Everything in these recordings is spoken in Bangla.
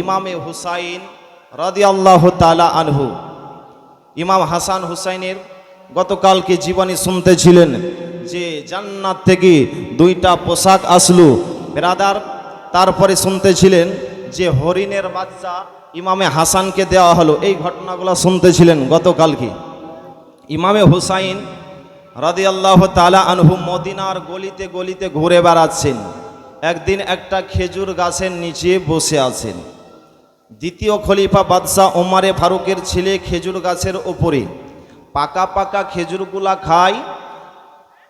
ইমামে হুসাইন রাদিয়াল্লাহু তাআলা আনহু, ইমাম হাসান হুসাইনের গতকালকে জীবনী শুনতেছিলেন যে জান্নাত থেকে দুইটা পোশাক আসলো ব্রাদার। তারপরে শুনতেছিলেন যে হরিণের বাচ্চা ইমামে হাসানকে দেওয়া হলো। এই ঘটনাগুলো শুনতেছিলেন গতকালকে। ইমামে হুসাইন রাদিয়াল্লাহু তাআলা আনহু মদিনার গলিতে গলিতে ঘুরে বেড়াচ্ছেন। একদিন একটা খেজুর গাছের নিচে বসে আছেন। দ্বিতীয় খলিফা বাদশাহ ওমরে ফারুকের ছেলে খেজুর গাছের ওপরে পাকা পাকা খেজুরগুলা খায়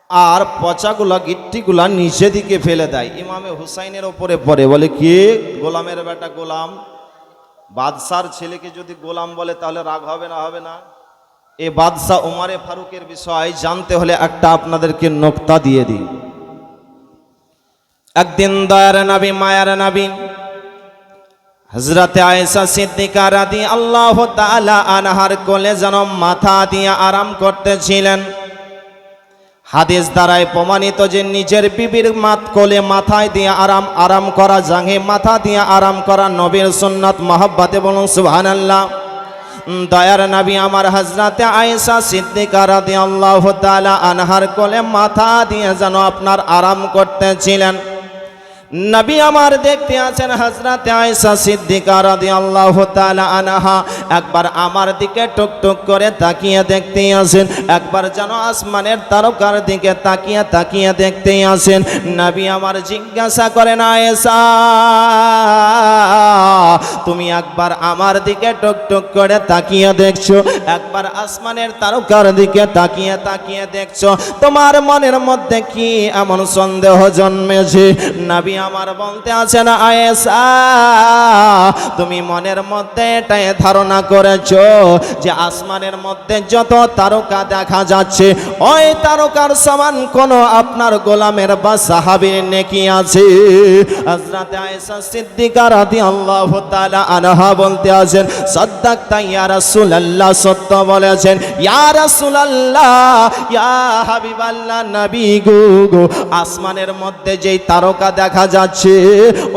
আর পচাগুলা গিট্টিগুলা নিচে দিকে ফেলে দেয়। ইমামে হুসাইনের ওপরে পড়ে। বলে, কে? গোলামের বেটা গোলাম। বাদশার ছেলেকে যদি গোলাম বলে তাহলে রাগ হবে না? হবে না? এই বাদশাহ ওমরে ফারুকের বিষয় জানতে হলে একটা আপনাদেরকে নোকতা দিয়ে দিই। একদিন দয়ার নবী মায়ার নবী হযরতে আয়েশা সিদ্দিকা রাদিয়াল্লাহু তাআলা আনহার কোলে যেন মাথা দিয়ে আরাম করতেছিলেন। হাদিস দ্বারাই প্রমাণিত যে নিজের বিবির কোলে মাথায় দিয়ে আরাম করা, জাঙ্গে মাথা দিয়ে আরাম করা নবীর সুন্নাত। মহব্বতে বলুন সুবহানাল্লাহ। দয়ার নবী আমার হযরতে আয়েশা সিদ্দিকা রাদিয়াল্লাহু তাআলা আনহার কোলে মাথা দিয়ে যেন আপনার আরাম করতেছিলেন। নবী আমার দেখতে আছেন হযরতে আয়েশা সিদ্দিকা রাদিয়াল্লাহু তাআলা আনহা একবার আমার দিকে টুকটুক করে তাকিয়ে দেখতে আছেন, একবার যেন আসমানের তারকার দিকে তাকিয়ে তাকিয়ে দেখতে আছেন। নবী আমার জিজ্ঞাসা করেন, আয়েশা তুমি একবার আমার দিকে টুকটুক করে তাকিয়ে দেখছো, একবার আসমানের তারকার দিকে তাকিয়ে তাকিয়ে দেখছো, তোমার মনের মধ্যে কি এমন সন্দেহ জন্মেছে? নবী আমার বলতে আছেন, আয়েশা তুমি মনের মধ্যে এটাই ধারণা করেছো যে আসমানের মধ্যে যত তারকা দেখা যাচ্ছে ওই তারকার সমান কোন আপনার গোলামের বা সাহাবীর নেকি আছে? হযরতে আয়েশা সিদ্দিকা রাদিয়াল্লাহু তাআলা আনহা বলতে আছেন, সাদ্দাকতা ইয়া রাসূলুল্লাহ, সত্য বলেছেন ইয়া রাসূলুল্লাহ, ইয়া হাবিবাল্লাহ, নবী গো আসমানের মধ্যে যেই তারকা দেখা যাচ্ছে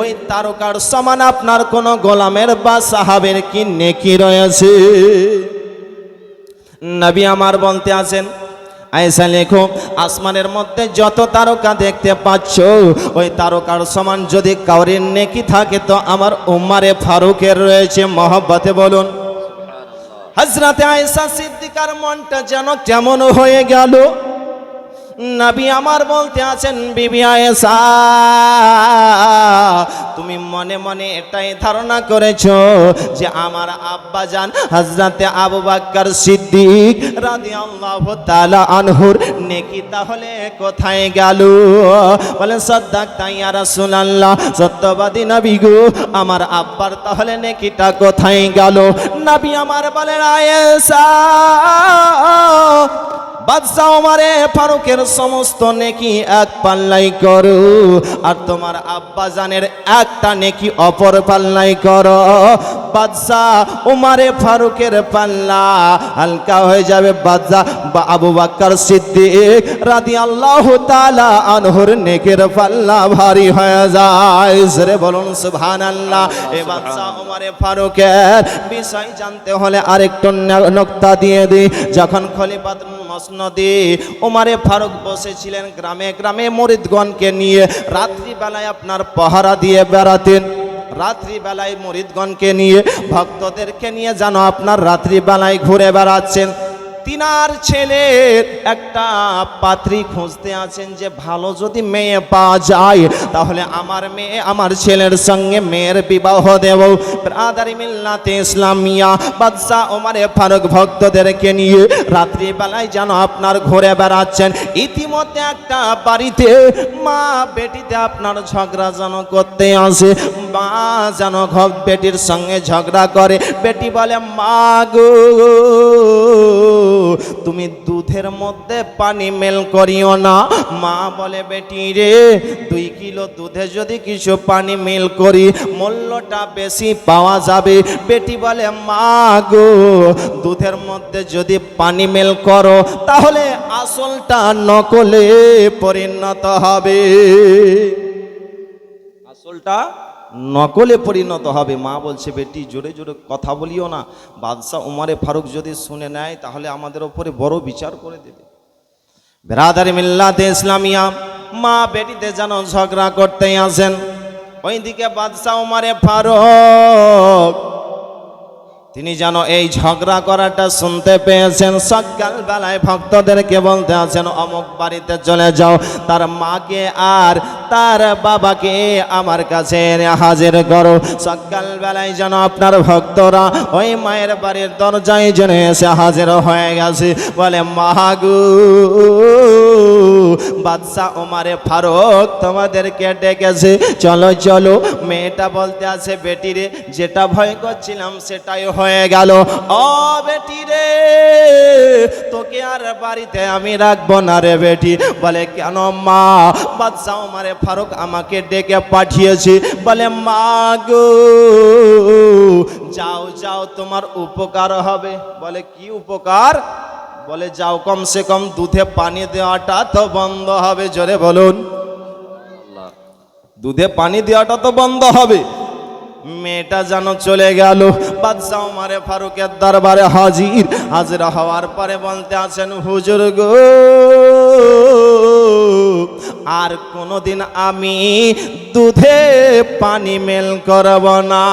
ওই তারকার সমান আপনার কোন গোলামের বা সাহাবের কি নেকি রয়েছে? নবী আমার বলতে আছেন, আয়েশা লেখো আসমানের মধ্যে যত তারকা দেখতে পাচ্ছ ওই তারকার সমান যদি কাউরির নেকি থাকে তো আমার উমরে ফারুকের রয়েছে। মহব্বতে বলুন। হযরতে আয়েশা সিদ্দিকার মনটা যেন কেমন হয়ে গেল। নবী আমার বলতে আছেন, বিবি আয়েশা তুমি মনে মনে এটাই ধারণা করেছো যে আমার আব্বা জান হযরতে আবু বকর সিদ্দিক রাদিয়াল্লাহু তাআলা আনহুর নেকি তাহলে কোথায় গেল? বলেন, সাদ্দাকতা ইয়া রাসূলুল্লাহ, সত্যবাদী নবী গো আমার আব্বার তাহলে নেকিটা কোথায় গেল? নবী আমার বলেন, আয়েশা বাদশাহ ওমরে ফারুকের সমস্ত নেকি এক পাল্লাই করো আর তোমার আব্বা জানের একটা নেকি অপর পাল্লাই করো। বাদশাহ ওমরে ফারুকের পাল্লা হালকা হয়ে যাবে, বাদশাহ আবু বকর সিদ্দিক রাদিয়াল্লাহু তাআলা আনহুর নেকের পাল্লা ভারী হয়ে যায়। জোরে বলুন সুবহানাল্লাহ। এই বাদশাহ ওমরে ফারুকের বিষয় জানতে হলে আরেকটু নোকতা দিয়ে দিই। যখন খলিফাত মসনদে ওমরে ফারুক বসেছিলেন গ্রামে গ্রামে মুরিদগণকে নিয়ে রাত্রিবেলায় আপনার পাহারা দিয়ে বেড়াতেন। রাত্রিবেলায় মুরিদগণকে নিয়ে ভক্তদেরকে নিয়ে যেন আপনার রাত্রিবেলায় ঘুরে বেড়াচ্ছেন। তিনার ছেলের একটা পাত্রী খুঁজতে আছেন যে ভালো যদি মেয়ে পাওয়া যায় তাহলে আমার মেয়ে আমার ছেলের সঙ্গে মেয়ের বিবাহ দেব। ব্রাদারি মিল্লাতে ইসলামিয়া বাদশাহ ওমরে ফারুক ভক্তদেরকে নিয়ে রাত্রিবেলায় যেন আপনার ঘুরে বেড়াচ্ছেন। ইতিমধ্যে একটা বাড়িতে মা বেটিতে আপনার ঝগড়া যেন করতে আসে। মা যেন বেটির সঙ্গে ঝগড়া করে। বেটি বলে, মা গো তুমি দুধের মধ্যে পানি মেল করিও না। মা বলে, বেটি রে 2 কিলো দুধে যদি কিছু পানি মেল করি মূল্যটা বেশি পাওয়া যাবে। বেটি বলে, মা গো দুধের মধ্যে যদি পানি মেল করো তাহলে আসলটা নকলে পরিণত হবে। আসলটা নকলে পরিণত হবে। মা বলছে, বেটি জোরে জোরে কথা বলিও না, বাদশাহ উমারে ফারুক যদি শুনে নেয় তাহলে আমাদের ওপরে বড় বিচার করে দেবে। বেরাদারি মিল্লাতে ইসলামিয়া, মা বেটিতে যেন ঝগড়া করতে আসেন। ওইদিকে বাদশাহ উমারে ফারুক তিনি যেন এই ঝগড়া করাটা শুনতে পেয়েছেন। সকাল বেলায় ভক্তদেরকে বলতে আছেন, অমুক বাড়িতে চলে যাও, তার মাকে আর তার বাবাকে আমার কাছে হাজির করো। সকাল বেলায় যেন আপনার ভক্তরা ওই মায়ের বাড়ির দরজায় যেন এসে হাজির হয়ে গেছে। বলে, মাগু বাদশাহ ওমারে ফারুক তোমাদেরকে ডেকেছে, চলো চলো। মেয়েটা বলতে আছে, বেটি রে, যেটা ভয় করছিলাম সেটাই হয়ে গেল। ও বেটি রে, তোকে আর বাড়িতে আমি রাখবো না রে বেটি। বলে, কেন মা? বাদশাহ ওমারে ফারুক আমাকে ডেকে পাঠিয়েছে। বলে, মা গো যাও যাও, তোমার উপকার হবে। বলে, কি উপকার? বলে, যাও, কমসে কম দুধে পানি দেওয়াটা তো বন্ধ হবে। জোরে বলুন, দুধে পানি দেওয়াটা তো বন্ধ হবে। মেয়েটা যেন চলে গেল। বাদশাহ ওমরে ফারুকের দরবারে হাজির হওয়ার পরে বলতে আছেন, হুজুর গো, আর কোনোদিন আমি দুধে পানি মেল করব না।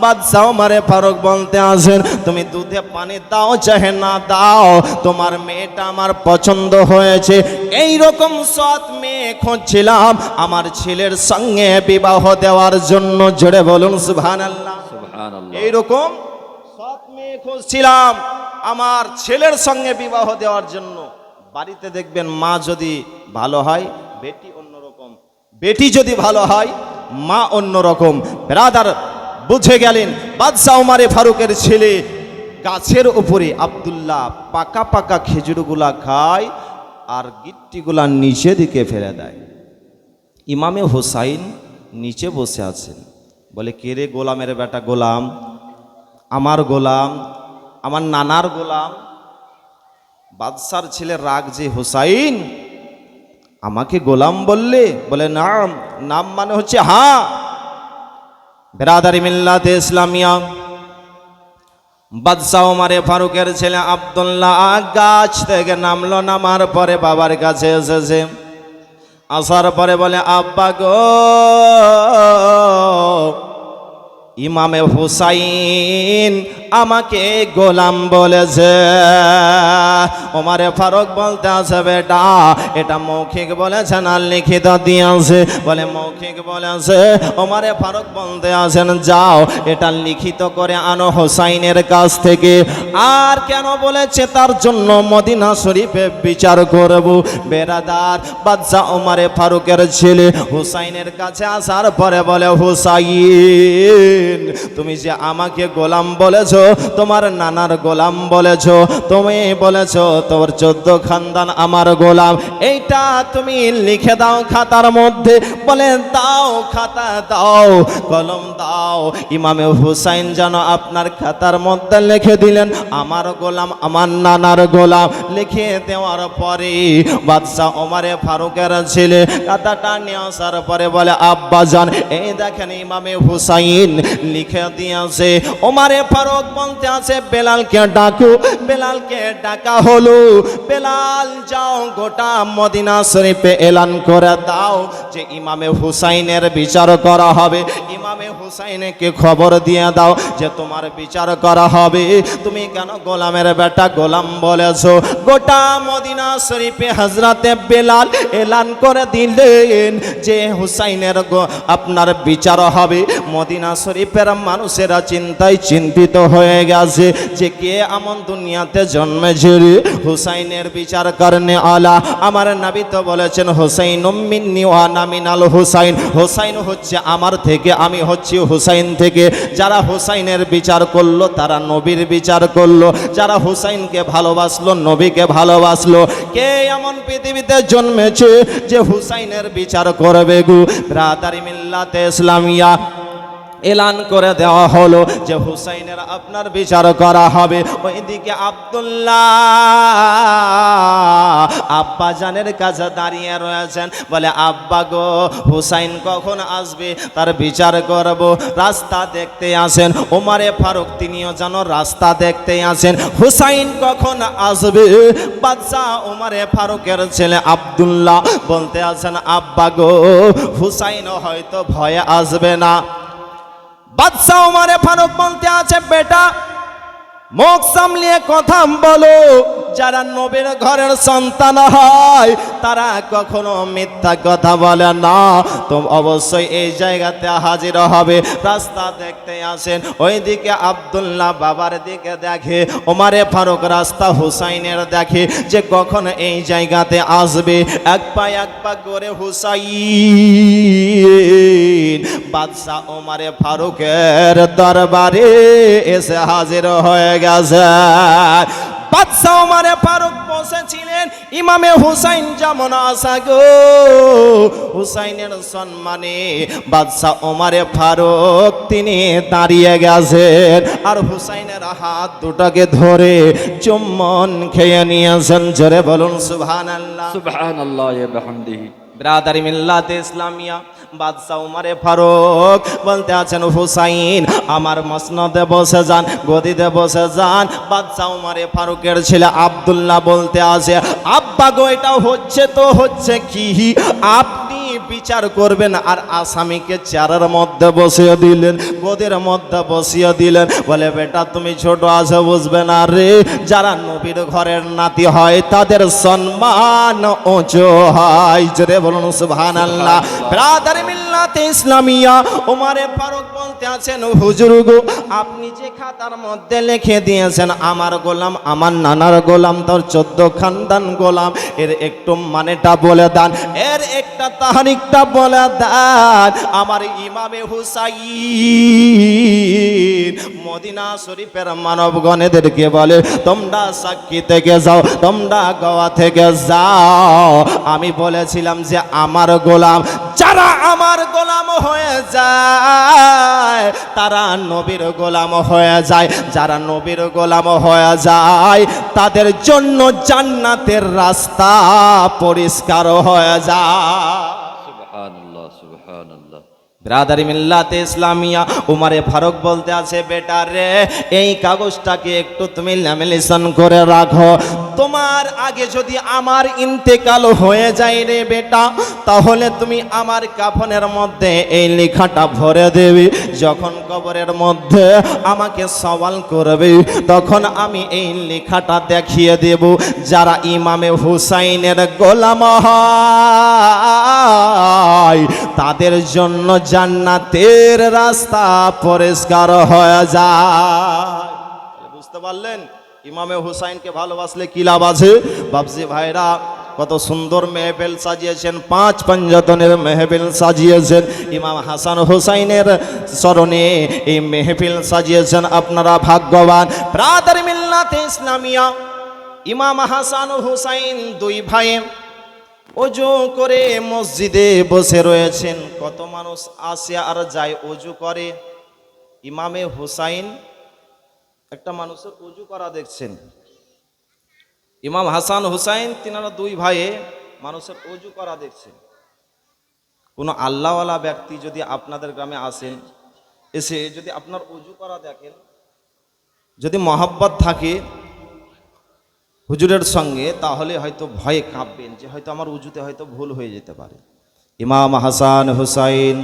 বাদশাহ ওমরে ফারুক বলতে আছেন, তুমি দুধে পানি দাও চাহে না দাও, তোমার মেয়েটা আমার পছন্দ হয়েছে। এই রকম সৎ মেয়ে খুঁজছিলাম আমার ছেলের সঙ্গে বিবাহ দেওয়ার জন্য। জোরে বলুন সুবহানাল্লাহ। এইরকম সৎ মেয়ে খুঁজছিলাম আমার ছেলের সঙ্গে বিবাহ দেওয়ার জন্য। বাড়িতে দেখবেন মা যদি ভালো হয় বেটি অন্যরকম, বেটি যদি ভালো হয় মা অন্যরকম। ব্রাদার বুঝে গেলেন বাদশাহ ওমরে ফারুকের ছেলে গাছের উপরে আব্দুল্লাহ পাকা পাকা খেজুরগুলা খায় আর গিট্টিগুলা নিচে দিকে ফেলে দেয়। ইমামে হুসাইন নিচে বসে আছেন। বলে, কে রে গোলামের বেটা? গোলাম, আমার গোলাম, আমার নানার গোলাম। বাদশার ছেলে রাগ যে, হুসাইন আমাকে গোলাম বললে? বলে, নাম, নাম মানে হচ্ছে হ্যাঁ। বেরাদারি মিল্লাতে ইসলামিয়া, বাদশাহ ওমরে ফারুকের ছেলে আব্দুল্লাহ গাছ থেকে নামলো। নামার পরে বাবার কাছে এসেছে। আসার পরে বলে, আব্বা গো, ইমামে হুসাইন আমাকে গোলাম বলেছে। ওমরে ফারুক বলতে আছে, বেটা এটা মৌখিক বলেছে না লিখিত দিয়েছে? বলে, মৌখিক বলেছে। ওমরে ফারুক বলতে আছেন, যাও এটা লিখিত করে আনো হুসাইনের কাছ থেকে। আর কেন বলেছে তার জন্য মদিনা শরীফে বিচার করব। বেরাদার বাদশাহ ওমরে ফারুকের ছেলে হুসাইনের কাছে আসার পরে বলে, হুসাইন তুমি যে আমাকে গোলাম বলেছো, তোমার নানার গোলাম বলেছো, তুমি বলেছো তোর 14 খানদান আমার গোলাম, এইটা তুমি লিখে দাও খাতার মধ্যে। বলে, দাও, খাতা দাও, কলম দাও। ইমামে হুসাইন যেন আপনার খাতার মধ্যে লিখে দিলেন, আমার গোলাম, আমার নানার গোলাম। লিখে দেওয়ার পরে বাদশাহ ওমরে ফারুকের ছেলে খাতাটা নিয়ে আসার পরে বলে, আব্বা জান এই দেখেন ইমামে হুসাইন লিখে দিয়েছে। ওমরে ফারুক বলতে আছে, বেলালকে ডাকো। বেলালকে ডাকা হলো। বেলাল যাও গোটা মদিনা শরীফে এলান করে দাও যে ইমামে হুসাইনের বিচার করা হবে। ইমামে হুসাইনকে খবর দিয়ে দাও যে তোমার বিচার করা হবে, তুমি কেন গোলামের বেটা গোলাম বলেছো। গোটা মদিনা শরীফে হযরতে বেলাল এলান করে দিলেন যে হুসাইনের আপনার বিচার হবে। মদিনা শরীফের মানুষেরা চিন্তায় চিন্তিত হয়ে গেছে যে কে এমন দুনিয়াতে জন্মেছে রে হুসাইনের বিচার করনে আলা। আমার নবী তো বলেছেন, হুসাইনুম মিন্নি ওয়া আনা মিনাল হুসাইন। হুসাইন হচ্ছে আমার থেকে, আমি হচ্ছি হুসাইন থেকে। যারা হুসাইনের বিচার করলো তারা নবীর বিচার করলো। যারা হুসাইনকে ভালোবাসলো নবীকে ভালোবাসলো। কে এমন পৃথিবীতে জন্মেছে যে হুসাইনের বিচার করবে গো? ব্রাদারি মিল্লাতে ইসলামিয়া, এলান করে দেওয়া হলো যে হুসাইনের আপনার বিচার করা হবে। ওইদিকে আব্দুল্লাহ আব্বা জানের কাছে দাঁড়িয়ে রয়েছেন, বলে আব্বা গো, হুসাইন কখন আসবে তার বিচার করব। রাস্তা দেখতে আসেন ওমরে ফারুক, তিনিও যেন রাস্তা দেখতে আসেন হুসাইন কখন আসবে। বাদশাহ ওমরে ফারুকের ছেলে আব্দুল্লাহ বলতে আছেন আব্বা গো, হুসাইন হয়তো ভয়ে আসবে না। বাদশাহ ওমরে ফারুক বলতে আছে বেটা মুখ সামলিয়ে কথা বলো, যারা নবীর ঘরের সন্তান হয় তারা কখনো মিথ্যা কথা বলে না। তো অবশ্যই এই জায়গাতে হাজির হবে। রাস্তা দেখতে আসেন, ওইদিকে আব্দুল্লাহ বাবার দিকে দেখে, ওমরে ফারুক রাস্তা হুসাইনের দেখে যে কখন এই জায়গাতে আসবে। এক পা করে হুসাইন বাদশাহ ওমরে ফারুকের দরবারে এসে হাজির হয়ে গেছে। বাদশাহ ওমরে ফারুক বসেছিলেন, ইমামে হুসাইন যেমন আসা গো, হুসাইনের সম্মানে বাদশাহ ওমরে ফারুক তিনি দাঁড়িয়ে গেছেন আর হুসাইনের হাত দুটাকে ধরে চুম্বন খেয়ে নিয়েছেন। জোরে বলুন সুবহানাল্লাহ। সুবহানাল্লাহ ওয়া বিহামদিহি। ব্রাদারি মিল্লাতে ইসলামিয়া বাদশাহ ওমরে ফারুক বলতে আছেন হুসাইন আমার মসনদে বসে যান, গদিতে বসে যান। বাদশাহ ওমরে ফারুকের ছেলে আব্দুল্লাহ বলতে আছে আব্বা গো, এটা হচ্ছে তো হচ্ছে কি, আপনি বিচার করবেন আর আসামিকে চেয়ারের মধ্যে বসিয়ে দিলেন, গদির মধ্যে বসিয়ে দিলেন। বলে বেটা তুমি ছোট আছে বুঝবে না রে, যারা নবীর ঘরের নাতি হয় তাদের সম্মান উঁচু হয়। জোরে বলুন সুবহানাল্লাহ। ব্রাদার মিল্লাতে ইসলামিয়া ওমরে ফারুক বলতে আছেন হুজুর গো, আপনি যে খাতার মধ্যে লিখে দিয়েছেন আমার গোলাম, আমার নানার গোলাম, তার 14 খানদান গোলাম, এর একটু মানেটা বলে দেন, এর একটা তারিখটা বলে দেন। আমার ইমামে হুসাইন মদিনা শরীফের মানবগণেদেরকে বলে তোমরা সাক্ষী থেকে যাও, তোমরা গোয়া থেকে যাও। আমি বলেছিলাম যে আমার গোলাম, যারা আমার গোলাম হয়ে যায় তারা নবীর গোলাম হয়ে যায়, যারা নবীর গোলাম হয়ে যায় তাদের জন্য জান্নাতের রাস্তা পরিষ্কার হয়ে যায়। সুবহানাল্লাহ সুবহানাল্লাহ। ব্রাদারি মিল্লাতে ইসলামিয়া উমারে ফারুক বলতে আছে বেটা রে, এই কাগজটাকে একটু তুমি ল্যামিনেশন করে রাখো, তোমার আগে যদি আমার ইন্তেকাল হয়ে যায় রে বেটা, তাহলে তুমি আমার কাফনের মধ্যে এই লেখাটা ভরে দেবে। যখন কবরের মধ্যে আমাকে সওয়াল করবে তখন আমি এই লেখাটা দেখিয়ে দেব, যারা ইমামে হুসাইনের গোলাম হয় তাদের জন্য জান্নাতের রাস্তা পরিষ্কার হয়ে যায়। বুঝতে পারলেন ইমামে হুসাইনকে ভালোবাসলে কি লাভ আছে? বাবজি ভাইরা কত সুন্দর মেহফিল সাজিয়েছেন, 5 পাঞ্জাতনের মেহফিল সাজিয়েছেন, ইমাম হাসান হুসাইনের স্মরণে এই মেহফিল সাজিয়েছেন, আপনারা ভাগ্যবান। ব্রাদার মিল্লাতে ইসলামিয়া ইমাম হাসান হুসাইন 2 ভাই ওযু করে মসজিদে বসে রয়েছেন। কত মানুষ আসে আর যায় ওযু করে, ইমামে হুসাইন একটা মানুষের ওযু করা দেখছেন। ইমাম হাসান হুসাইন তিনারা 2 ভাইয়ে মানুষের ওযু করা দেখছেন। কোনো আল্লাহওয়ালা ব্যক্তি যদি আপনাদের গ্রামে আসেন, এসে যদি আপনার ওযু করা দেখেন, যদি মহব্বত থাকে হুজুরের সঙ্গে, তাহলে হয়তো ভয়ে কাঁপবেন যে হয়তো আমার উজুতে হয়তো ভুল হয়ে যেতে পারে। ইমাম হাসান হুসাইন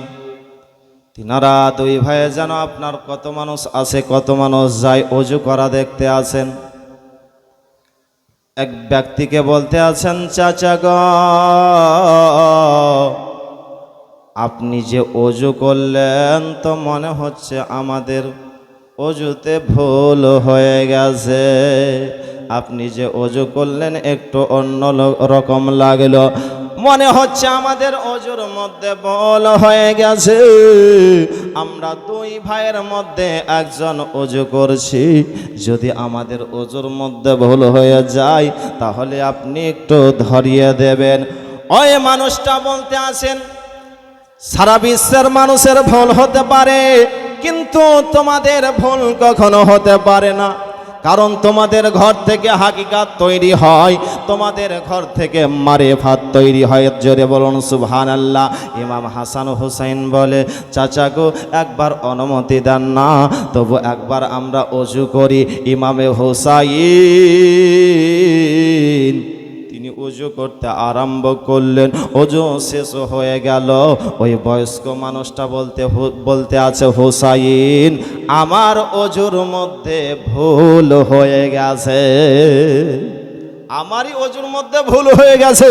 তিনারা 2 ভাইয়ে যেন আপনার কত মানুষ আসে কত মানুষ যায় ওযু করা দেখতে আসেন। এক ব্যক্তিকে বলতে আছেন চাচা গো, আপনি যে ওযু করলেন তো মনে হচ্ছে আমাদের ওযুতে ভুল হয়ে গেছে, আপনি যে ওযু করলেন একটু অন্য রকম লাগলো, মনে হচ্ছে আমাদের ওযুর মধ্যে ভুল হয়ে গেছে। আমরা 2 ভাইয়ের মধ্যে একজন ওযু করছি, যদি আমাদের ওযুর মধ্যে ভুল হয়ে যায় তাহলে আপনি একটু ধরিয়ে দেবেন। ওই মানুষটা বলতে আছেন সারা বিশ্বের মানুষের ভুল হতে পারে, কিন্তু তোমাদের ভুল কখনো হতে পারে না, কারণ তোমাদের ঘর থেকে হাকিকাত তৈরি হয়, তোমাদের ঘর থেকে মারেফাত তৈরি হয়। জোরে বলুন সুবহানাল্লাহ। ইমাম হাসান হুসাইন বলে, চাচা গো একবার অনুমতি দেন না, তবু একবার আমরা ওযু করি। ইমামে হুসাইন তিনি ওযু করতে আরম্ভ করলেন, ওযু শেষ হয়ে গেল। ওই বয়স্ক মানুষটা বলতে আছে, হুসাইন আমার ওযুর মধ্যে ভুল হয়ে গেছে, আমারই ওযুর মধ্যে ভুল হয়ে গেছে।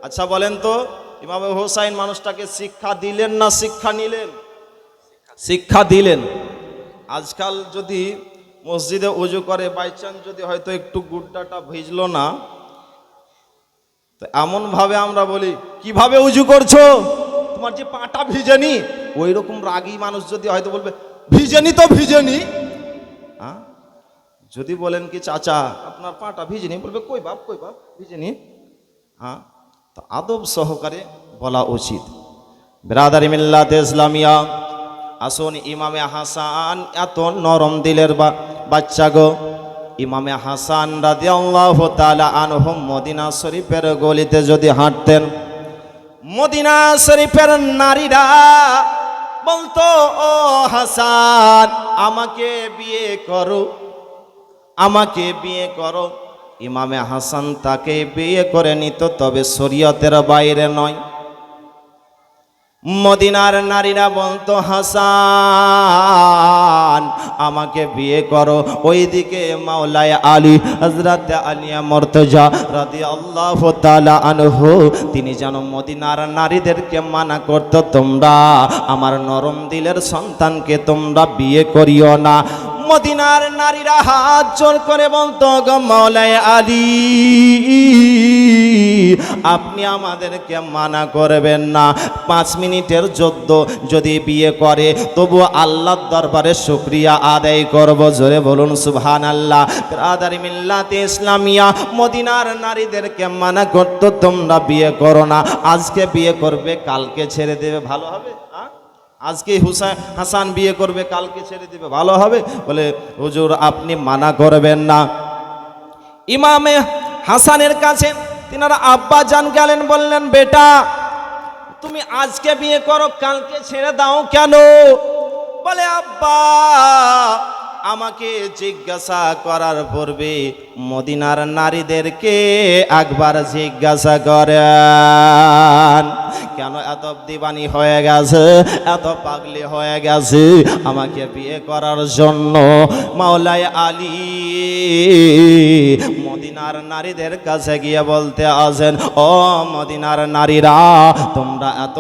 আচ্ছা বলেন তো, ইমামে হুসাইন মানুষটাকে শিক্ষা দিলেন না শিক্ষা নিলেন? শিক্ষা দিলেন। আজকাল যদি মসজিদে ওযু করে বাই চান্স যদি হয়তো একটু গুড্ডাটা ভিজলো না, তো এমন ভাবে আমরা বলি, কিভাবে উজু করছো, তোমার যে পাটা ভিজেনি? ওই রকম রাগী মানুষ যদি হয়তো বলবে, ভিজেনি তো ভিজেনি। হ্যাঁ, যদি বলেন কি চাচা আপনার পাটা ভিজেনি, বলবে কই বাপ ভিজেনি। হ্যাঁ, তো আদব সহকারে বলা উচিত। বিরাদারি মিল্লাত ইসলামিয়া, আসুন ইমামে হাসান এত নরম দিলের বাচ্চা গো। ইমামে হাসান রাদিয়াল্লাহু তাআলা আনহু মদিনা শরীফের গলিতে যদি হাঁটতেন, মদিনা শরীফের নারীরা বলতো, ও হাসান আমাকে বিয়ে করো, আমাকে বিয়ে করো। ইমামে হাসান তাকে বিয়ে করে নিত, তবে শরীয়তের বাইরে নয়। মদিনার নারীরা বলতো, হাসান আমাকে বিয়ে করো। ওইদিকে মাওলায় আলী হযরত আলিয়া মুর্তজা রাদিয়াল্লাহু তাআলা আনহু তিনি যেন মদিনার নারীদেরকে মানা করত, তোমরা আমার নরম দিলের সন্তানকে তোমরা বিয়ে করিও না। মদিনার নারীরা হাত জোর করে বলতো, গো মাওলায় আলী আপনি আমাদেরকে মানা করবেন না, 5 মিনিটের যুদ্ধ যদি বিয়ে করে তবু আল্লাহর দরবারে শুকরিয়া আদায় করব। জোরে বলুন সুবহানাল্লাহ। বিরাদারি মিল্লাতে ইসলামিয়া, মদিনার নারীদেরকে মানা করত, তোমরা বিয়ে করো না, আজকে বিয়ে করবে কালকে ছেড়ে দেবে, ভালো হবে। আজকে হাসান বিয়ে করবে কালকে ছেড়ে দিবে, ভালো হবে। বলে হুজুর আপনি মানা করবেন না। ইমামে হাসানের কাছে তিনারা আব্বা জান গেলেন, বললেন বেটা তুমি আজকে বিয়ে করো কালকে ছেড়ে দাও কেন? বলে আব্বা আমাকে জিজ্ঞাসা করার পূর্বে মদিনার নারীদেরকে একবার জিজ্ঞাসা করেন, কেন এত দিবানি হয়ে গেছে, এত পাগলি হয়ে গেছে আমাকে বিয়ে করার জন্য? মাওলায় আলী মদিনার নারীদের কাছে গিয়ে বলতে আছেন, ও মদিনার নারীরা তোমরা এত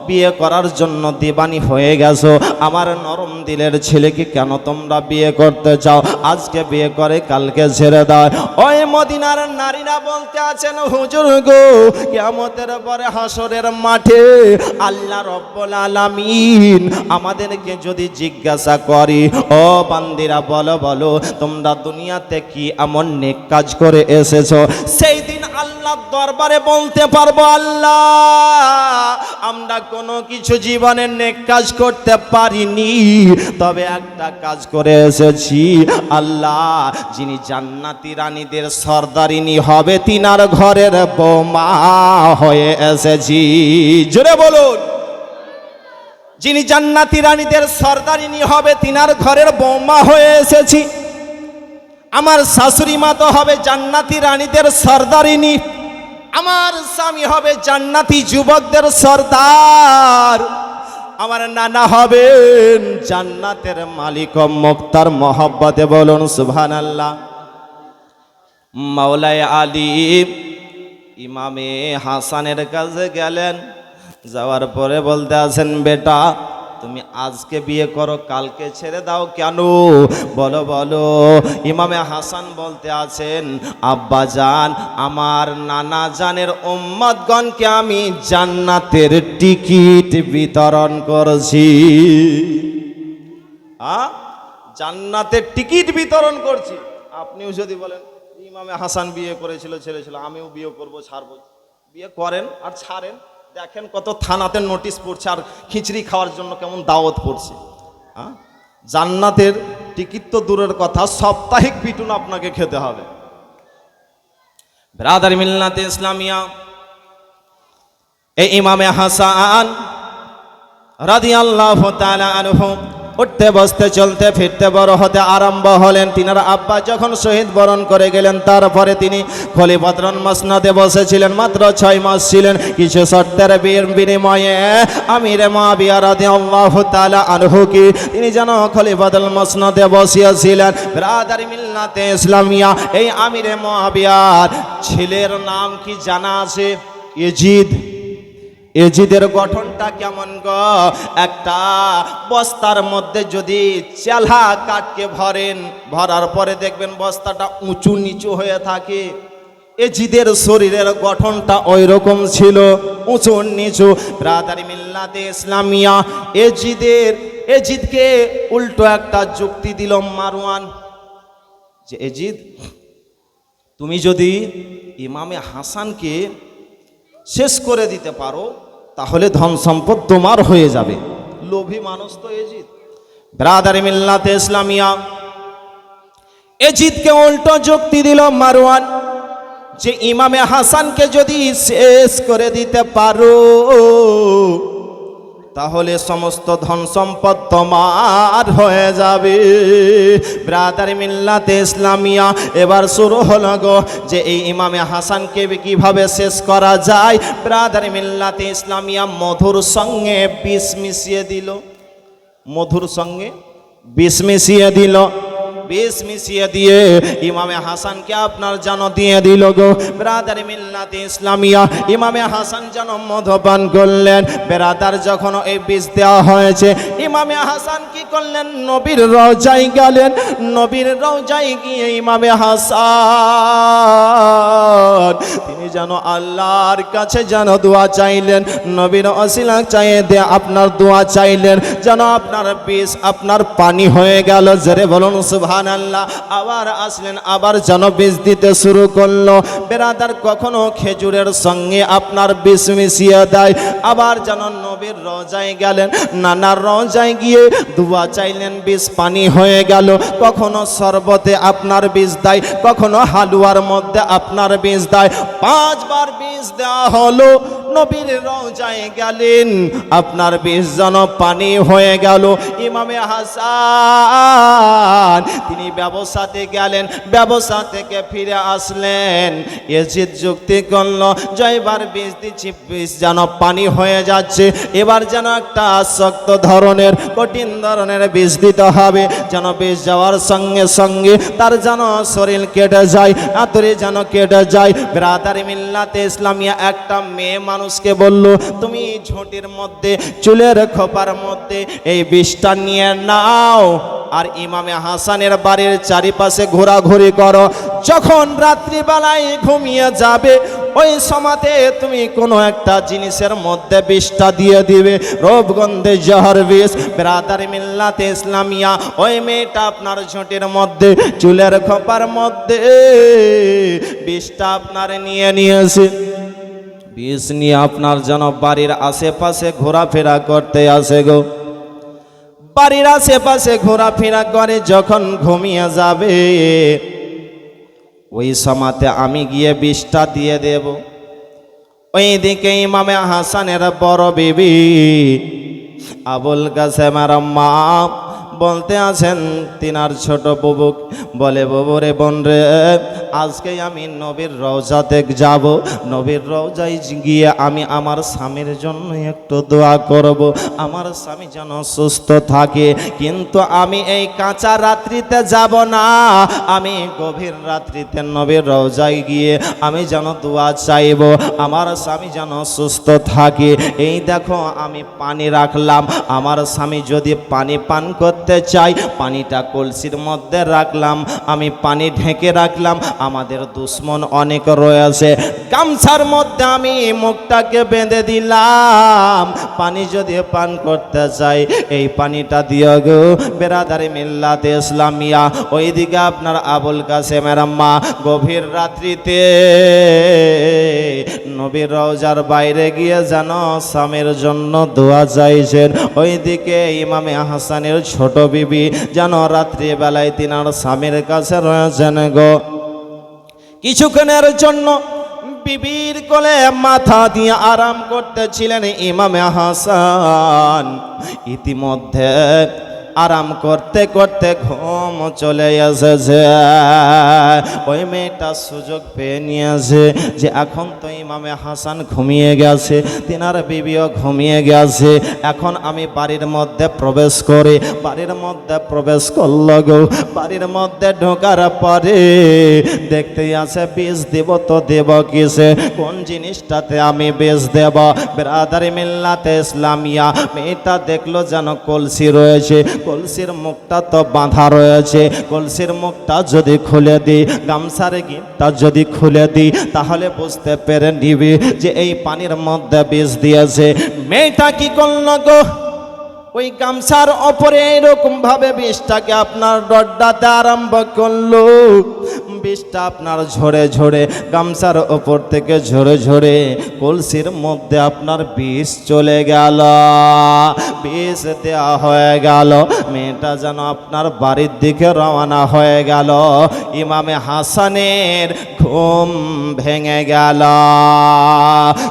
বিয়ে করার জন্য দিবানি হয়ে গেছো, আমার নরম দিলের ছেলেকে কেন তোমরা বিয়ে করতে চাও? আজকে বিয়ে করে কালকে ছেড়ে দাও। ওই মদিনার নারীরা বলতে আছেন, হুজুর গো কিয়ামতের পরে হাসরের মাঠে আল্লাহ রব্বুল আলামিন আমাদেরকে যদি জিজ্ঞাসা করি, ও বান্দিরা বলো বলো তোমরা দুনিয়াতে কি এমন নেক কাজ করে এসেছো, সেই দিন আল্লাহর দরবারে বলতে পারবো, আল্লাহ আমরা কোনো কিছু জীবনে নেক কাজ করতে পারিনি, তবে একটা কাজ করে এসেছি। আল্লাহ যিনি জান্নাতি রানীদের সর্দারিনী হবে তিনার ঘরের বৌমা হয়ে এসেছি। জোরে বলুন, যিনি জান্নাতি রানীদের সর্দারিনী হবে তিনার ঘরের বৌমা হয়ে এসেছি। আমার শাশুড়ি মা তো হবে জান্নাতি রানীদের সর্দারিনী, আমার স্বামী হবে জান্নাতি যুবকদের সর্দার, আমার নানা হবেন জান্নাতের মালিক ও মুক্তার মহব্বতে বলুন সুবহানাল্লাহ। মাওলায় আলী ইমামে হাসানের কাছে গেলেন, যাওয়ার পরে বলতে আছেন, বেটা তুমি আজকে বিয়ে করো কালকে ছেড়ে দাও কেন? বলো বলো। ইমামে হাসান বলতে আছেন, আব্বা জান আমার নানা জানের উম্মতগণকে আমি জান্নাতের টিকিট বিতরণ করছি। জান্নাতের টিকিট বিতরণ করছি। আপনিও যদি বলেন ইমামে হাসান বিয়ে করেছিল ছেড়েছিল, আমিও বিয়ে করব ছাড়বো, বিয়ে করেন আর ছাড়েন, দেখেন কত থানাতে নোটিশ পড়ছে আর খিচড়ি খাওয়ার জন্য কেমন দাওয়াত পড়ছে। জান্নাতের টিকিট তো দূরের কথা, সাপ্তাহিক পিটুন আপনাকে খেতে হবে। ব্রাদার মিল্লাতে ইসলামিয়া, এই ইমামে হাসান রাদিয়াল্লাহু তাআলা আনহু উঠতে বসতে চলতে ফিরতে বড় হতে আরম্ভ হলেন। তিনার আব্বা যখন শহীদ বরণ করে গেলেন, তারপরে তিনি খলিফাতুল মসনদে বসেছিলেন। মাত্র 6 মাস ছিলেন। কিছু শর্তের বিনিময়ে আমিরে মুআবিয়া রাদিয়াল্লাহু তাআলা আনহু কি তিনি যেন খলিফাতুল মসনদে বসিয়েছিলেন। ব্রাদার মিল্লাতে ইসলামিয়া, এই আমিরে মুআবিয়ার ছেলের নাম কি জানা আছে? ইয়াজিদ। এজিদের গঠনটা কেমন গো? একটা বস্তার মধ্যে যদি চেলা কাটকে ভরেন, ভরার পরে দেখবেন বস্তাটা উঁচু নিচু হয়ে থাকে। এজিদের শরীরের গঠনটা ওই রকম ছিল, উঁচু নিচু। ব্রাদার মিল্লাতে ইসলামিয়া, এজিদকে উল্টো একটা যুক্তি দিল মারওয়ান, যে এজিদ, তুমি যদি ইমামে হাসানকে শেষ করে দিতে পারো তাহলে ধন সম্পদ তোমার হয়ে যাবে। লোভী মানুষ তো এজিদ। ব্রাদার মিল্লাতে ইসলামিয়া, এজিদকে উল্টো যুক্তি দিল মারওয়ান, যে ইমামে হাসানকে যদি শেষ করে দিতে পারো তাহলে সমস্ত ধন সম্পদ তোমার হয়ে যাবে। ব্রাদার মিল্লাতে ইসলামিয়া, এবার শুরু হলো গো যে এই ইমামে হাসানকে কিভাবে শেষ করা যায়। ব্রাদার মিল্লাতে ইসলামিয়া মধুর সঙ্গে বিষ মিশিয়ে দিল, মধুর সঙ্গে বিষ মিশিয়ে দিল। বিষ মিশিয়ে দিয়ে ইমামে হাসানকে আপনার যেন দিয়ে দিল গো। ব্রাদার মিল্লাতে ইসলামিয়া, ইমামে হাসান যেন মধুপান করলেন। ব্রাদার যখন এই বিষ দেওয়া হয়েছে, ইমামে হাসান কি করলেন? নবীর রওজায় গেলেন। নবীর রওজায় গিয়ে ইমামে হাসান তিনি যেন আল্লাহর কাছে যেন দোয়া চাইলেন, নবীর ওসিলা চাইয়ে দিয়ে আপনার দোয়া চাইলেন, যেন আপনার বিষ আপনার পানি হয়ে গেল। জোরে বলুন সুবহানাল্লাহ। আবার আসলেন, আবার যেন বিষ দিতে শুরু করলো। বেরাদার কখনো খেজুরের সঙ্গে আপনার বিষ মিশিয়ে দেয়। আবার যেন নবীর রওজায় গেলেন, নানার রওজায় গিয়ে দোয়া চাইলেন, বিষ পানি হয়ে গেল। কখনো শরবতে আপনার বিষ দেয়, কখনো হালুয়ার মধ্যে আপনার বিষ দেয়। 5 বার বিষ দেওয়া হলো। নবীর রওজায় গেলেন, আপনার বিষ যেন পানি হয়ে গেল। ইমামে হাসান তিনি ব্যবসাতে গেলেন, ব্যবসা থেকে ফিরে আসলেন। এজিদ যুক্তি করল, জয়বার বিষ দিচ্ছি, বিষ যেন পানি হয়ে যাচ্ছে। এবার যেন একটা শক্ত ধরনের, কঠিন ধরনের বিষ দিতে হবে, যেন বিষ যাওয়ার সঙ্গে সঙ্গে তার যেন শরীর কেটে যায়, আতরে যেন কেটে যায়। ব্রাদার মিল্লাতে ইসলামিয়া একটা মেয়ে মানুষকে বলল, তুমি ঝুঁটির মধ্যে, চুলের খোপার মধ্যে এই বিষটা নিয়ে নাও, আর ইমামে হাসানের বাড়ির চারিপাশে ঘোরাঘুরি করো। যখন রাত্রিবেলায় ঘুমিয়ে যাবে, ওই সময়তে তুমি কোনো একটা জিনিসের মধ্যে বিষটা দিয়ে দিবে, রূপগন্ধে জহর বিষ। ব্রাদার মিল্লাতে ইসলামিয়া, ওই মেয়েটা আপনার ঝুঁটির মধ্যে, চুলের খোপার মধ্যে বিষটা আপনার নিয়েছে। বিষ নিয়ে আপনার যেন বাড়ির আশেপাশে ঘোরাফেরা করতে আসে গো। বাড়ির আশেপাশে ঘোরাফেরা করে যখন ঘুমিয়ে যাবে, ওই সময়তে আমি গিয়ে বিষটা দিয়ে দেব। ওইদিকে ইমামে হাসানের বড় বিবি আবুল কাসেমের মা বলতে আছেন তিনার ছোট বুবু, বলে, বুবু রে, বোন রে, আজকে আমি নবীর রওজাতে যাব। নবীর রওজায় গিয়ে আমি আমার স্বামীর জন্য একটু দোয়া করব, আমার স্বামী যেন সুস্থ থাকে। কিন্তু আমি এই কাঁচা রাত্রিতে যাব না, আমি গভীর রাত্রিতে নবীর রওজায় গিয়ে আমি যেন দোয়া চাইব, আমার স্বামী যেন সুস্থ থাকে। এই দেখো আমি পানি রাখলাম, আমার স্বামী যদি পানি পান করতে করতে চাই। পানিটা কলসির মধ্যে রাখলাম, আমি পানি ঢেকে রাখলাম। আমাদের দুশ্মন অনেক রয়েছে, গামছার মধ্যে আমি মুখটাকে বেঁধে দিলাম। পানি যদি পান করতে চাই, এই পানিটা দিও গো বেরাদারি মিল্লাতে ইসলামিয়া। ওইদিকে আপনার আবুল কাসেমের মা গভীর রাত্রিতে নবীর রওজার বাইরে গিয়ে যেন স্বামীর জন্য দোয়া চাইছেন। ওইদিকে ইমামে হাসানের ছোট বিবি যেন রাত্রিবেলায় তিনার স্বামীর কাছে রয়েছেন গো। কিছুক্ষণের জন্য বিবির কোলে মাথা দিয়ে আরাম করতেছিলেন ইমামে হাসান। ইতিমধ্যে আরাম করতে করতে ঘুম চলে এসেছে। ওই মেয়েটা সুযোগ পেয়ে নিয়েছে যে এখন তো ইমামে হাসান ঘুমিয়ে গেছে, তিনার বিবিও ঘুমিয়ে গেছে, এখন আমি বাড়ির মধ্যে প্রবেশ করি। বাড়ির মধ্যে প্রবেশ করল গো। বাড়ির মধ্যে ঢোকার পরে দেখতেই আছে বীজ দেব তো দেব কিসে, কোন জিনিসটাতে আমি বীজ দেব? বেরাদারি মিল্লাতে ইসলামিয়া। মেয়েটা দেখলো যেন কলসি রয়েছে, কলসির মুখটা তো বাঁধা রয়েছে। কলসির মুখটা যদি খুলে দিই, গামছার গিঁটটা যদি খুলে দিই, তাহলে বুঝতে পেরে নিবি যে এই পানির মধ্যে বিষ দিয়েছে। মেয়েটা কি করলো গো? ওই গামছার ওপরে এরকম ভাবে বিষটাকে আপনার ডড্ডাতে আরম্ভ করলো। বিষটা আপনার ঝরে ঝরে গামছার ওপর থেকে ঝরে ঝরে কলসির মধ্যে আপনার বিষ চলে গেল, বিষ দেওয়া হয়ে গেল। মেয়েটা যেন আপনার বাড়ির দিকে রওনা হয়ে গেল। ইমামে হাসানের ঘুম ভেঙে গেল,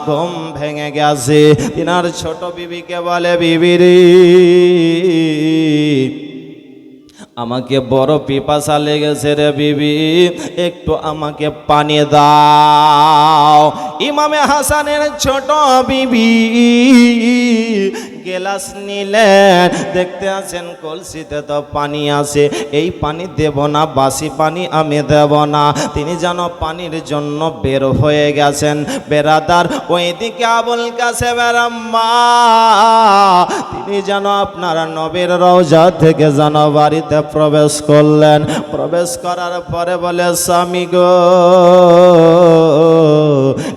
ঘুম ভেঙে গেছে। তিনার ছোট বিবিকে বলে, বিবি রে আমাকে বড় পিপাসা লেগেছে রে বিবি, একটু আমাকে পানি দাও। ইমামে হাসানের ছোট বিবি গেলাস নিলেন, দেখতে আছেন কলসিতে তো পানি আছে, এই পানি দেব না, বাসি পানি আমি দেব না। তিনি যেন পানির জন্য বের হয়ে গেছেন। বেরাদার ওইদিকে আবুল কাসেমের মা তিনি যেন আপনার নবীর রওজা থেকে যেন বাড়িতে প্রবেশ করলেন। প্রবেশ করার পরে বলে, স্বামী গো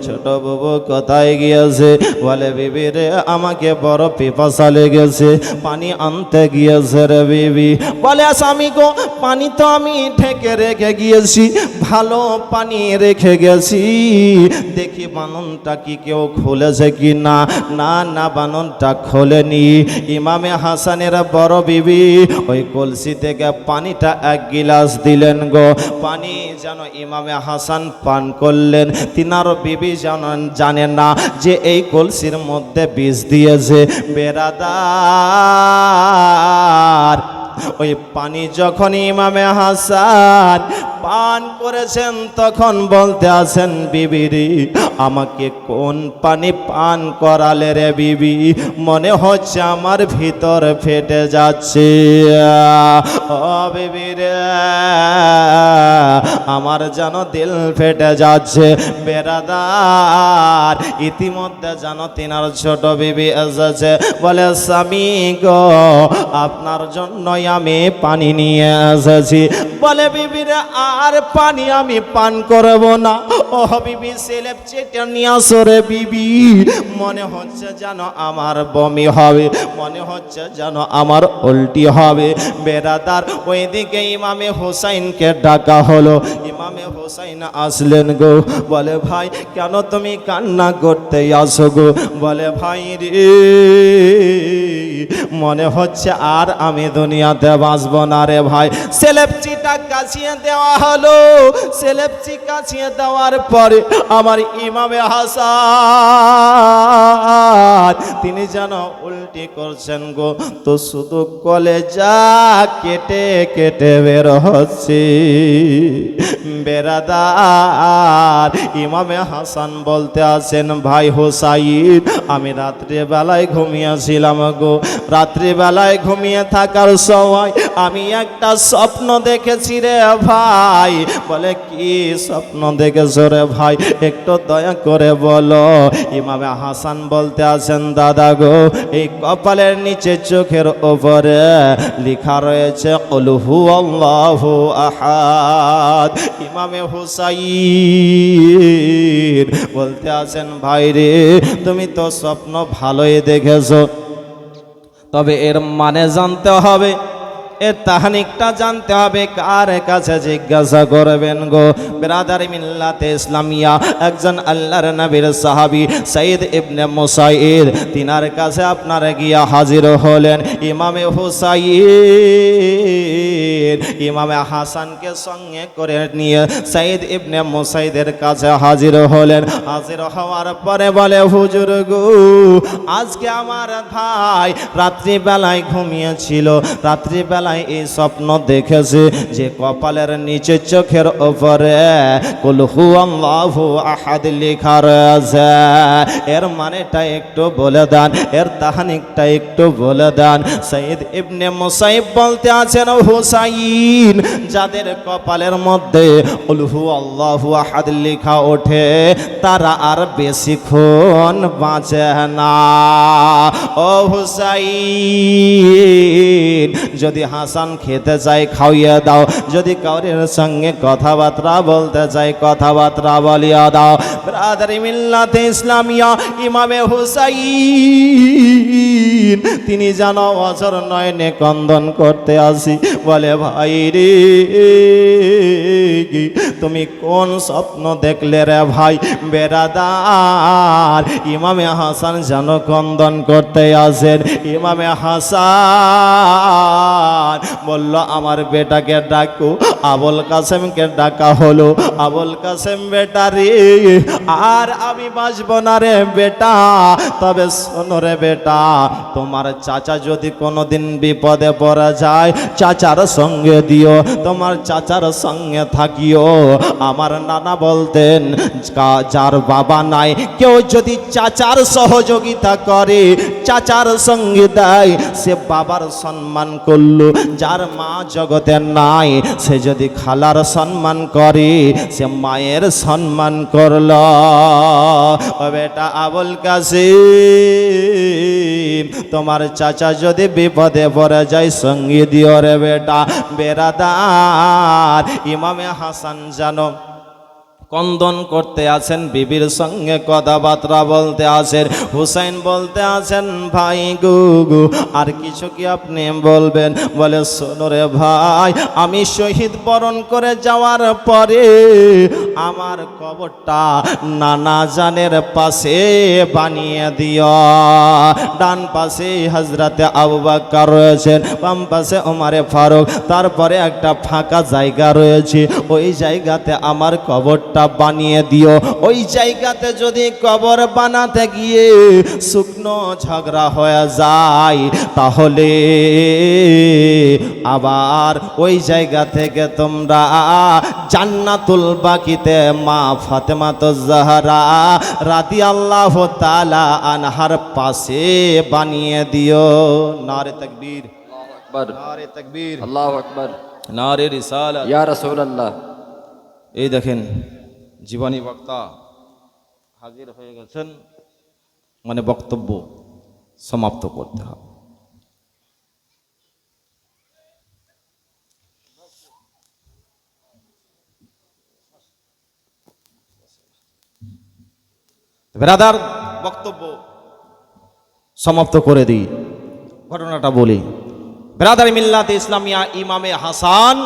ছোট বাবু কোথায় গিয়েছে? বলে, বিবি রে আমাকে বড় পিপাসা লেগেছে, পানি আনতে গিয়েছে রে বিবি। বলে, স্বামী গো পানি তো আমি ঢেকে রেখে গিয়েছি, ভালো পানি রেখে গেছি, দেখি বাননটা কি কেউ খুলেছে কি না। না না, বাননটা খোলেনি। ইমামে হাসানের বড় বিবি ওই কলসি থেকে পানিটা এক গিলাস দিলেন গো। পানি যেন ইমামে হাসান পান করলেন। তিনার বিবি যেন জানেন না যে এই কলসির মধ্যে বিষ দিয়েছে। বেরাদার ওই পানি যখন ইমামে হাসান পান করেছেন তখন বলতে আছেন, বিবিরি আমাকে কোন পানি পান করালে রে বিবি? মনে হচ্ছে আমার ভিতর ফেটে যাচ্ছে। ও বিবি রে আমার যেন দিল ফেটে যাচ্ছে। বেরাদার ইতিমধ্যে যেন তিনার ছোট বিবি এসেছে। বলে, স্বামী গো আপনার জন্যই আমি পানি নিয়ে এসেছি। বলে, বিবি রে আর পানি আমি পান করব না। ও বিবি সেলেব চেটে নিয়ে আসো রে বিবি, মনে হচ্ছে যেন আমার বমি হবে, মনে হচ্ছে যেন আমার উল্টি হবে। বেরাদার ওইদিকে ইমামে হোসাইনকে ডাকা হলো। ইমামে হোসাইন আসলেন গো। বলে, ভাই কেন তুমি কান্না করতে আসো গো? বলে, ভাই রে মনে হচ্ছে আর আমি দুনিয়াতে বাঁচব না রে ভাই। সেলেবচিটা কাছিয়ে দেওয়া হলো। সেলেবচি কাছিয়ে দেওয়ার পরে আমার ইমামে হাসান তিনি যেন উল্টি করছেন গো, তো শুধু কলেজা কেটে কেটে বের হচ্ছে। বেরাদার ইমামে হাসান বলতে আছেন, ভাই হোসাইন আমি রাত্রিবেলায় ঘুমিয়েছিলাম গো। রাত্রিবেলায় ঘুমিয়ে থাকার সময় আমি একটা স্বপ্ন দেখেছি রে ভাই। বলে কি স্বপ্ন দেখেছো রে ভাই, একটু দয়া করে বলো। ইমামে হাসান বলতে আছেন, দাদা গো, এই কপালের নিচে চোখের ওপরে লেখা রয়েছে কুল হুয়াল্লাহু আহাদ। ইমামে হুসাইন বলতে আছেন, ভাই রে তুমি তো স্বপ্ন ভালোই দেখেছো, তবে এর মানে জানতে হবে, এর তাহানিকটা জানতে হবে। কার কাছে জিজ্ঞাসা করবেন গো? বিরাদারি মিল্লাতে ইসলামিয়া একজন আল্লাহর নবীর সাহাবী সাইদ ইবনে মুসাইদ, তিনার কাছে আপনারা গিয়া হাজির হলেন ইমামে হুসাইন। ইমামে হাসানকে সঙ্গে করে নিয়ে সাইদ ইবনে মুসাইদের কাছে হাজির হলেন। হাজির হওয়ার পরে বলে, হুজুর গো, আজকে আমার ভাই রাত্রিবেলায় ঘুমিয়েছিল, রাত্রিবেলায় এই স্বপ্ন দেখেছে যে কপালের নিচে চোখের ওপরে কুল হুয়াল্লাহু আহাদ লেখা রয়েছে। এর মানেটা একটু বলে দেন, এর তাহানিকটা একটু বলে দেন। সাইদ ইবনে মুসাইব বলতে আছেন, হুসাইন, যাদের কপালের মধ্যে কুল হুয়াল্লাহু আহাদ লেখা ওঠে তারা আর বেশিক্ষণ বাঁচে না। ও হুসাইন, যদি হাসান খেতে চাই খাওয়িয়ে দাও, যদি কাউরের সঙ্গে কথাবার্তা বলতে চাই কথাবার্তা বলিয়া দাও। ব্রাদারি মিল্লাতে ইসলামিয়া ইমামে হুসাইন তিনি যেন অঝর নয়নে ক্রন্দন করতে আসি। বলে, ভাই রে তুমি কোন স্বপ্ন দেখলে রে ভাই? বেরাদার ইমামে হাসান যেন ক্রন্দন করতে আসেন। ইমামে হাসান বলল, আমার বেটাকে ডাকো। আবুল কাসেমকে ডাকা হলো। আবুল কাসেম, বেটা রে, আর আমি বাঁচব না রে বেটা, তবে শোনো রে বেটা, তোমার চাচা যদি কোনোদিন বিপদে পড়ে যায় চাচার সঙ্গে দিও, তোমার চাচার সঙ্গে থাকিও। আমার নানা বলতেন, যার বাবা নাই কেউ যদি চাচার সহযোগিতা করে, চাচার সঙ্গে দেয়, সে বাবার সম্মান করলো। যার মা জগতে নাই সে যদি খালার সম্মান করে, সে মায়ের সম্মান করল। ও বেটা আবুল কাসেম, তোমার চাচা যদি বিপদে পড়ে যায় সঙ্গে দিও রে বেটা। বেরাদার ইমামে হাসান জানো কন্দন করতে আছেন, বিবির সঙ্গে কথাবার্তা বলতে আছেন। হুসাইন বলতে আছেন, ভাই গুগু আর কিছু কি আপনি বলবেন? বলে, শোনো রে ভাই, আমি শহীদ বরণ করে যাওয়ার পরে আমার কবরটা নানা জানের পাশে বানিয়ে দিও। ডান পাশে হযরতে আবু বকর রয়েছেন, বাম পাশে ওমরে ফারুক, তারপরে একটা ফাঁকা জায়গা রয়েছে, ওই জায়গাতে আমার কবরটা বানিয়ে দিও। ওই জায়গাতে যদি কবর বানাতে গিয়ে শুকনো ঝগড়া হয়ে যায়, তাহলে আবার ওই জায়গা থেকে তোমরা জান্নাতুল বাকিতে মা ফাতেমাতুজ জাহরা রাদিয়াল্লাহু তাআলা আনহার পাশে বানিয়ে দিও। নারে তাকবীর, নারে তাকবীর, আল্লাহু আকবার, নারে রিসালাত, ইয়া রাসূলুল্লাহ। এই দেখেন জীবনী বক্তা হাজির হয়ে গেছেন, মানে বক্তব্য সমাপ্ত করতে হবে। ব্রাদার বক্তব্য সমাপ্ত করে দিই, ঘটনাটা বলি। ব্রাদার মিল্লাতে ইসলামিয়া ইমামে হাসান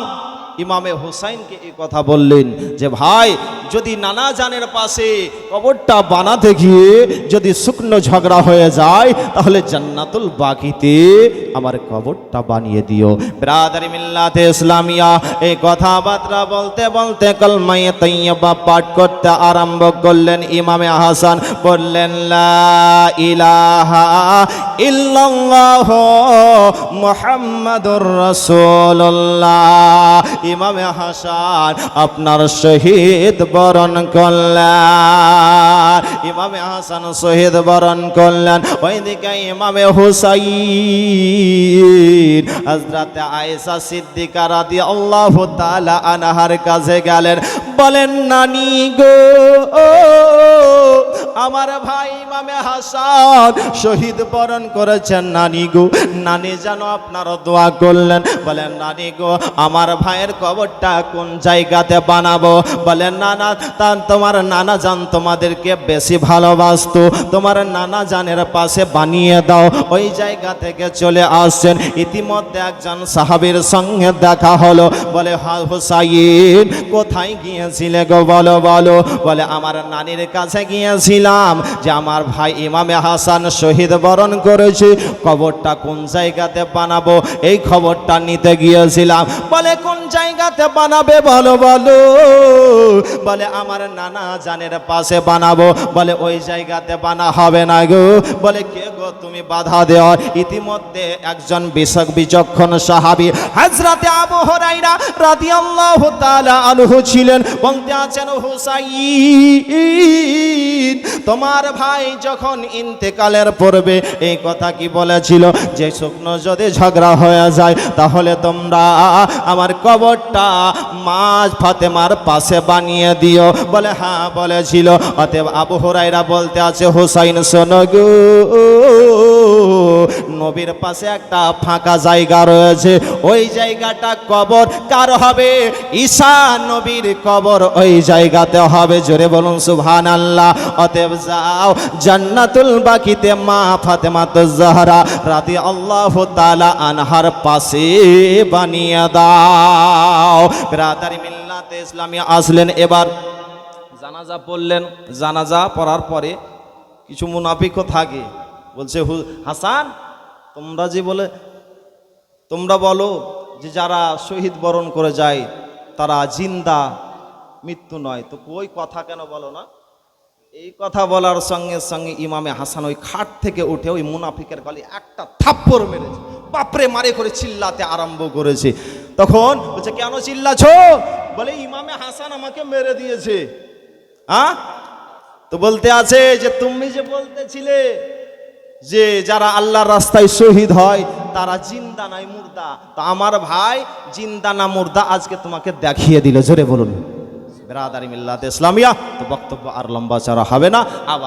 ইমামে হুসাইনকে এই কথা বললেন যে, ভাই যদি নানা জানের পাশে কবরটা বানাতে গিয়ে যদি শুকনো ঝগড়া হয়ে যায়, তাহলে জান্নাতুল বাকিতে আমার কবরটা বানিয়ে দিও। ব্রাদারি মিল্লাতে ইসলামিয়া এই কথাবার্তা বলতে বলতে কলমায়ে তাইয়্যিবা পাঠ করতে আরম্ভ করলেন। ইমামে হাসান বললেন, লা ইলাহা ইল্লাল্লাহ মুহাম্মাদুর রাসূলুল্লাহ। ইমামে হাসান আপনার শহীদ বরণ করলেন। ইমামে হাসান শহীদ বরণ করলেন। ওইদিকে ইমামে হুসাইন হযরতে আয়েশা সিদ্দিকা রাদিয়াল্লাহু তাআলা আনহার কাছে গেলেন, বলেন নানি গো, আমার ভাই ইমামে হাসান শহীদ বরণ করেছেন নানি গো, নানি যেন আপনার দোয়া করলেন। বলেন নানি গো, আমার ভাইয়ের কবরটা কোন জায়গাতে বানাবো? বলেন নানা, তোমার নানা জান তোমাদেরকে বেশি ভালোবাসতো, তোমার নানা জানের পাশে বানিয়ে দাও। ওই জায়গা থেকে চলে আসছেন। ইতিমধ্যে একজন সাহাবীর সঙ্গে দেখা হলো। বলে হুসাইন কোথায় গিয়েছিলে গো, বলো বলো। বলে আমার নানির কাছে গিয়েছিলাম, যে আমার ভাই ইমামে হাসান শহীদ বরণ করেছে, কবরটা কোন জায়গাতে বানাবো এই খবরটা নিতে গিয়েছিলাম। বলে কোন জায়গাতে বানাবে বলো বলো। বলে আমার নানা জানের পাশে বানাবো। বলে ওই জায়গাতে বানা হবে না গো। বলে কে গো তুমি বাধা দেও? ইতিমধ্যে একজন বিচক্ষণ সাহাবী হযরতে আবু হুরায়রা রাদিয়াল্লাহু তাআলা আনহু ছিলেন। বলতে আছেন হুসাইন তোমার ভাই যখন ইন্তেকালের পূর্বে এই কথা কি বলেছিল, যে শুকনো যদি ঝগড়া হয়ে যায় তাহলে তোমরা আমার কবরটা মা ফাতেমার পাশে বানিয়ে দিও। বলে হ্যাঁ বলেছিল। অতএব আবু হুরায়রা বলতে আছে হুসাইন শোনো গো, নবীর পাশে একটা ফাঁকা জায়গা রয়েছে, ওই জায়গাটা কবর কার হবে? ঈসা নবীর কবর ওই জায়গাতে হবে। জোরে বলুন সুবহানাল্লাহ। অতএব যাও জান্নাতুল বাকিতে মা ফাতেমাতুজ জাহরা রাদিয়াল্লাহু তাআলা আনহার পাশে বানিয়ে দাও। বিরাদারি মিল্লাতে ইসলামিয়া আসলেন। এবার জানাজা পড়লেন। জানাজা পড়ার পরে কিছু মুনাফিকও থাকে। বলছে হাসান তোমরা যে বলে তোমরা বলো যে যারা শহীদ বরণ করে যায় তারা জিন্দা, মৃত্যু নয়, তো ওই কথা কেন বলো না? এই কথা বলার সঙ্গে সঙ্গে ইমামে হাসান ওই খাট থেকে উঠে ওই মুনাফিকের গলে একটা থাপ্পড় মেরেছে। বাপরে মারে করে চিল্লাতে আরম্ভ করেছে। তখন বলছে কেন চিল্লাছো? বলে ইমামে হাসান আমাকে মেরে দিয়েছে। হ্যাঁ, তো বলতে আছে যে তুমি যে বলতেছিলে যে যারা আল্লাহর রাস্তায় শহীদ হয় তারা জিন্দা নাই মুর্দা, তো আমার ভাই জিন্দা না মুর্দা আজকে তোমাকে দেখিয়ে দিল। জোরে বলুন। বিরাদারি মিল্লাতে ইসলামিয়া। তো বক্তব্য আর লম্বা চড়া হবে না। আবার